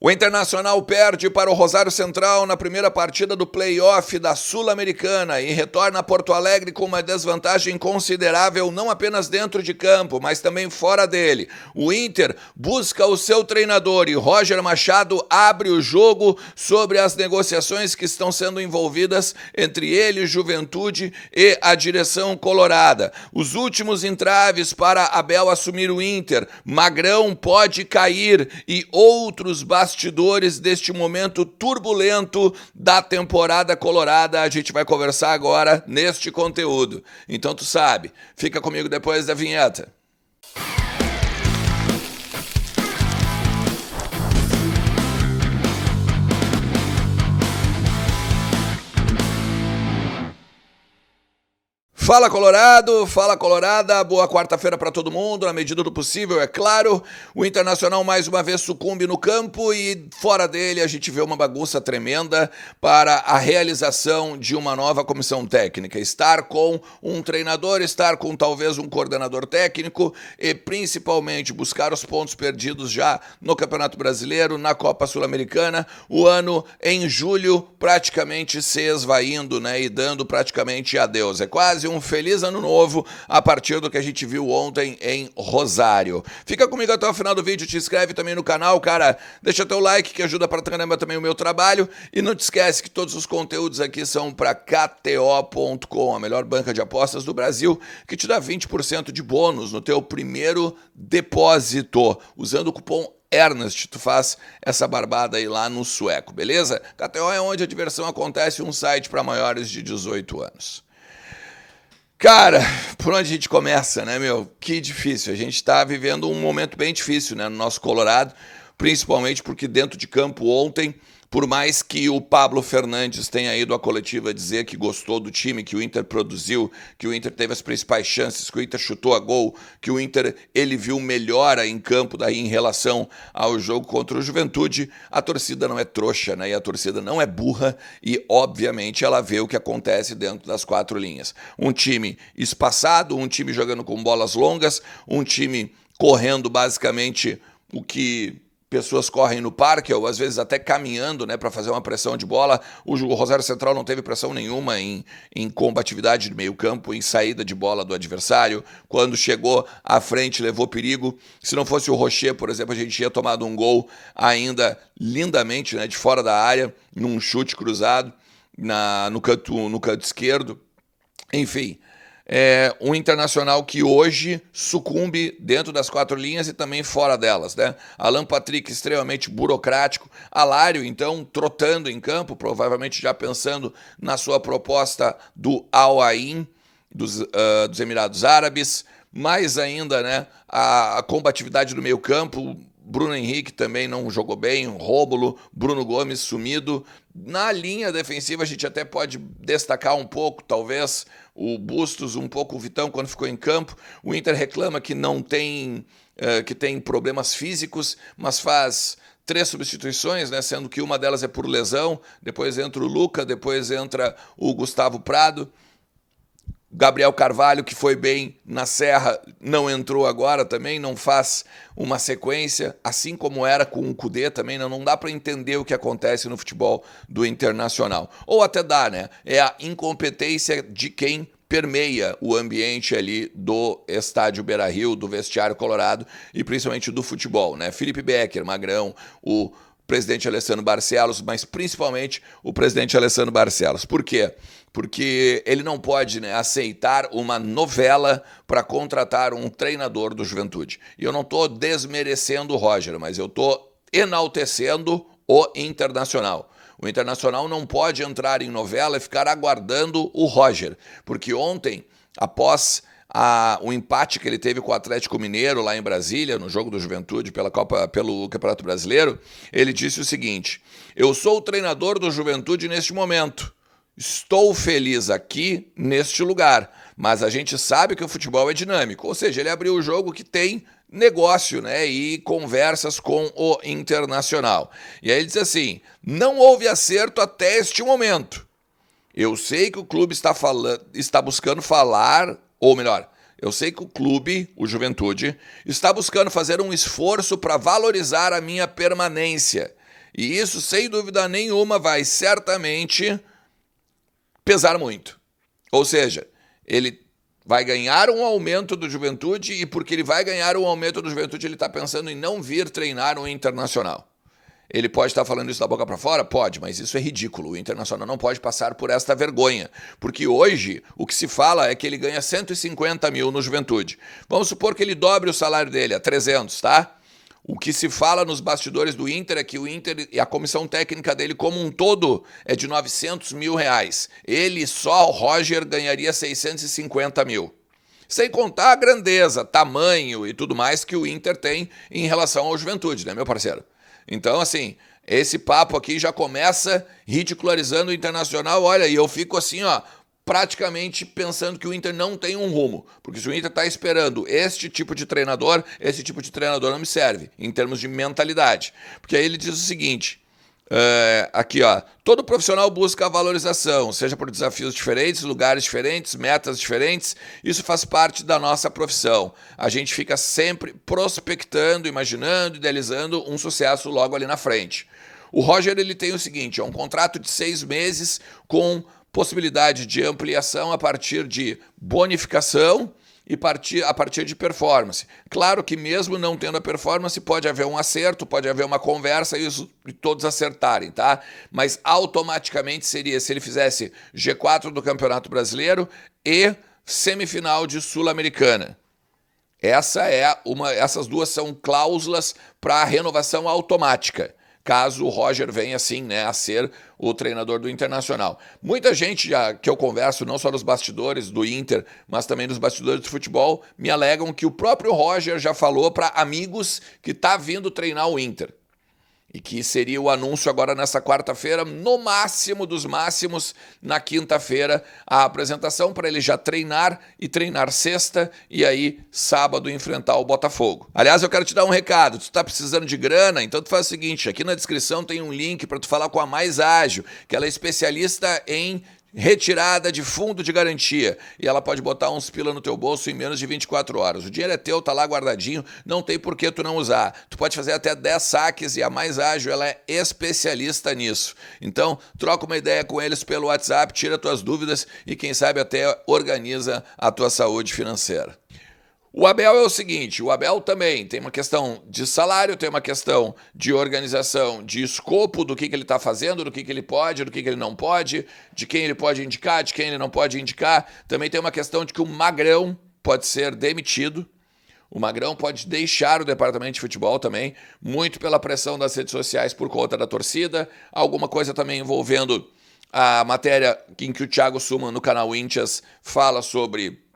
O Internacional perde para o Rosário Central na primeira partida do play-off da Sul-Americana e retorna a Porto Alegre com uma desvantagem considerável não apenas dentro de campo, mas também fora dele. O Inter busca o seu treinador e Roger Machado abre o jogo sobre as negociações que estão sendo envolvidas entre ele, Juventude e a direção colorada. Os últimos entraves para Abel assumir o Inter, Magrão pode cair e outros bastidores deste momento turbulento da temporada colorada a gente vai conversar agora neste conteúdo. Então tu sabe, fica comigo depois da vinheta. Fala Colorado, fala Colorada, boa quarta-feira para todo mundo, na medida do possível, é claro. O Internacional mais uma vez sucumbe no campo e fora dele a gente vê uma bagunça tremenda para a realização de uma nova comissão técnica. Estar com um treinador, estar com talvez um coordenador técnico e principalmente buscar os pontos perdidos já no Campeonato Brasileiro, na Copa Sul-Americana, o ano em julho praticamente se esvaindo, né, e dando praticamente adeus. É quase um feliz ano novo a partir do que a gente viu ontem em Rosário. Fica comigo até o final do vídeo, te inscreve também no canal, cara, deixa teu like que ajuda pra caramba também o meu trabalho e não te esquece que todos os conteúdos aqui são pra KTO.com, a melhor banca de apostas do Brasil, que te dá 20% de bônus no teu primeiro depósito, usando o cupom Ernest, tu faz essa barbada aí lá no sueco, beleza? KTO é onde a diversão acontece, um site para maiores de 18 anos. Cara, por onde a gente começa, né, meu? Que difícil. A gente tá vivendo um momento bem difícil, né, no nosso Colorado, principalmente porque dentro de campo ontem, por mais que o Pablo Fernandes tenha ido à coletiva dizer que gostou do time, que o Inter produziu, que o Inter teve as principais chances, que o Inter chutou a gol, que o Inter ele viu melhora em campo daí em relação ao jogo contra o Juventude, a torcida não é trouxa, né? E a torcida não é burra e, obviamente, ela vê o que acontece dentro das quatro linhas. Um time espaçado, um time jogando com bolas longas, um time correndo basicamente o que pessoas correm no parque, ou às vezes até caminhando, né, para fazer uma pressão de bola. O Rosário Central não teve pressão nenhuma em combatividade de meio campo, em saída de bola do adversário. Quando chegou à frente, levou perigo. Se não fosse o Rocher, por exemplo, a gente tinha tomado um gol ainda lindamente, né, de fora da área, num chute cruzado no canto esquerdo. Enfim, um Internacional que hoje sucumbe dentro das quatro linhas e também fora delas, né? Alan Patrick extremamente burocrático, Alário então trotando em campo, provavelmente já pensando na sua proposta do Al Ain, dos Emirados Árabes, mais ainda, né, a combatividade do meio campo. Bruno Henrique também não jogou bem, Rômulo, Bruno Gomes sumido. Na linha defensiva a gente até pode destacar um pouco, talvez, o Bustos, um pouco o Vitão quando ficou em campo. O Inter reclama que não tem, que tem problemas físicos, mas faz 3 substituições, né, sendo que uma delas é por lesão, depois entra o Luca, depois entra o Gustavo Prado. Gabriel Carvalho, que foi bem na Serra, não entrou agora também, não faz uma sequência, assim como era com o Kudê também, não dá para entender o que acontece no futebol do Internacional. Ou até dá, né? É a incompetência de quem permeia o ambiente ali do estádio Beira-Rio, do vestiário colorado e principalmente do futebol, né? Felipe Becker, Magrão, o presidente Alessandro Barcelos, mas principalmente o presidente Alessandro Barcelos. Por quê? Porque ele não pode, né, aceitar uma novela para contratar um treinador do Juventude. E eu não estou desmerecendo o Roger, mas eu estou enaltecendo o Internacional. O Internacional não pode entrar em novela e ficar aguardando o Roger, porque ontem, após o empate que ele teve com o Atlético Mineiro lá em Brasília, no jogo do Juventude pelo Campeonato Brasileiro, ele disse o seguinte: eu sou o treinador do Juventude neste momento, estou feliz aqui neste lugar, mas a gente sabe que o futebol é dinâmico, ou seja, ele abriu o jogo que tem negócio, né, e conversas com o Internacional. E aí ele diz assim: não houve acerto até este momento. Eu sei que o clube está buscando falar, ou melhor, eu sei que o clube, o Juventude, está buscando fazer um esforço para valorizar a minha permanência. E isso, sem dúvida nenhuma, vai certamente pesar muito. Ou seja, ele vai ganhar um aumento do Juventude e porque ele vai ganhar um aumento do Juventude, ele está pensando em não vir treinar um Internacional. Ele pode estar falando isso da boca para fora? Pode, mas isso é ridículo. O Internacional não pode passar por esta vergonha, porque hoje o que se fala é que ele ganha 150 mil no Juventude. Vamos supor que ele dobre o salário dele a 300, tá? O que se fala nos bastidores do Inter é que o Inter e a comissão técnica dele como um todo é de 900 mil reais. Ele só, o Roger, ganharia 650 mil. Sem contar a grandeza, tamanho e tudo mais que o Inter tem em relação ao Juventude, né, meu parceiro? Então, assim, esse papo aqui já começa ridicularizando o Internacional. Olha, e eu fico assim, ó, praticamente pensando que o Inter não tem um rumo. Porque se o Inter está esperando este tipo de treinador, esse tipo de treinador não me serve, em termos de mentalidade. Porque aí ele diz o seguinte... aqui, ó, todo profissional busca a valorização, seja por desafios diferentes, lugares diferentes, metas diferentes. Isso faz parte da nossa profissão. A gente fica sempre prospectando, imaginando, idealizando um sucesso logo ali na frente. O Roger, ele tem o seguinte, é um contrato de 6 meses com possibilidade de ampliação a partir de bonificação e a partir de performance. Claro que mesmo não tendo a performance, pode haver um acerto, pode haver uma conversa e todos acertarem, tá? Mas automaticamente seria se ele fizesse G4 do Campeonato Brasileiro e semifinal de Sul-Americana. Essas duas são cláusulas para renovação automática, caso o Roger venha, assim, né, a ser o treinador do Internacional. Muita gente que eu converso, não só nos bastidores do Inter, mas também nos bastidores do futebol, me alegam que o próprio Roger já falou para amigos que está vindo treinar o Inter. E que seria o anúncio agora nessa quarta-feira, no máximo dos máximos, na quinta-feira, a apresentação para ele já treinar e treinar sexta e aí sábado enfrentar o Botafogo. Aliás, eu quero te dar um recado, tu está precisando de grana, então tu faz o seguinte, aqui na descrição tem um link para tu falar com a Mais Ágil, que ela é especialista em retirada de fundo de garantia e ela pode botar uns pila no teu bolso em menos de 24 horas. O dinheiro é teu, tá lá guardadinho, não tem por que tu não usar. Tu pode fazer até 10 saques e a Mais Ágil, ela é especialista nisso. Então, troca uma ideia com eles pelo WhatsApp, tira tuas dúvidas e quem sabe até organiza a tua saúde financeira. O Abel é o seguinte, o Abel também tem uma questão de salário, tem uma questão de organização, de escopo do que ele está fazendo, do que ele pode, do que ele não pode, de quem ele pode indicar, de quem ele não pode indicar. Também tem uma questão de que o Magrão pode ser demitido, o Magrão pode deixar o departamento de futebol também, muito pela pressão das redes sociais por conta da torcida, alguma coisa também envolvendo a matéria em que o Thiago Suman no canal Íntias fala sobre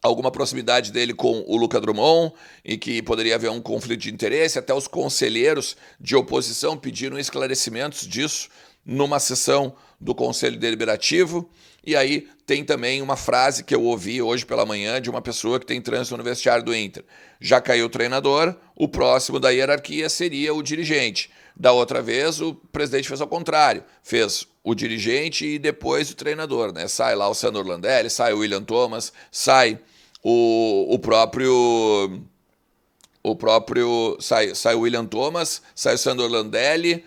alguma proximidade dele com o Luca Drummond e que poderia haver um conflito de interesse. Até os conselheiros de oposição pediram esclarecimentos disso numa sessão do Conselho Deliberativo. E aí tem também uma frase que eu ouvi hoje pela manhã de uma pessoa que tem trânsito no vestiário do Inter. Já caiu o treinador, o próximo da hierarquia seria o dirigente. Da outra vez, o presidente fez ao contrário. Fez o dirigente e depois o treinador, né? Sai lá o Sandro Landelli, sai o William Thomas, sai o próprio sai o William Thomas, sai o Sandro Landelli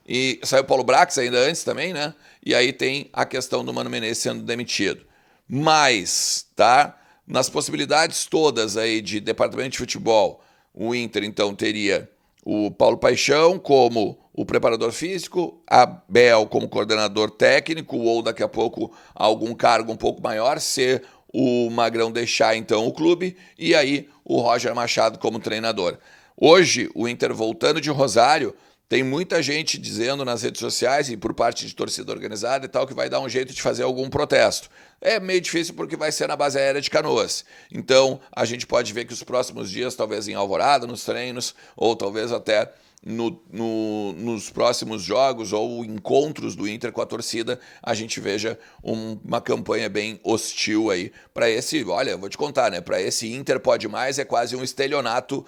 e sai o Paulo Brax ainda antes também, né? E aí tem a questão do Mano Menezes sendo demitido. Mas, tá? Nas possibilidades todas aí de departamento de futebol, o Inter então teria o Paulo Paixão como o preparador físico, Abel como coordenador técnico, ou daqui a pouco algum cargo um pouco maior, se o Magrão deixar então o clube, e aí o Roger Machado como treinador. Hoje, o Inter voltando de Rosário, tem muita gente dizendo nas redes sociais e por parte de torcida organizada e tal que vai dar um jeito de fazer algum protesto. É meio difícil porque vai ser na base aérea de Canoas. Então, a gente pode ver que os próximos dias, talvez em Alvorada, nos treinos, ou talvez até nos próximos jogos ou encontros do Inter com a torcida, a gente veja uma campanha bem hostil aí para esse, olha, eu vou te contar, né? Para esse Inter pode mais, é quase um estelionato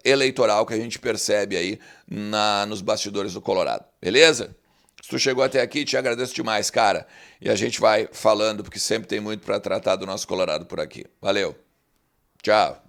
eleitoral que a gente percebe aí nos bastidores do Colorado. Beleza? Se tu chegou até aqui, te agradeço demais, cara. E a gente vai falando, porque sempre tem muito para tratar do nosso Colorado por aqui. Valeu. Tchau.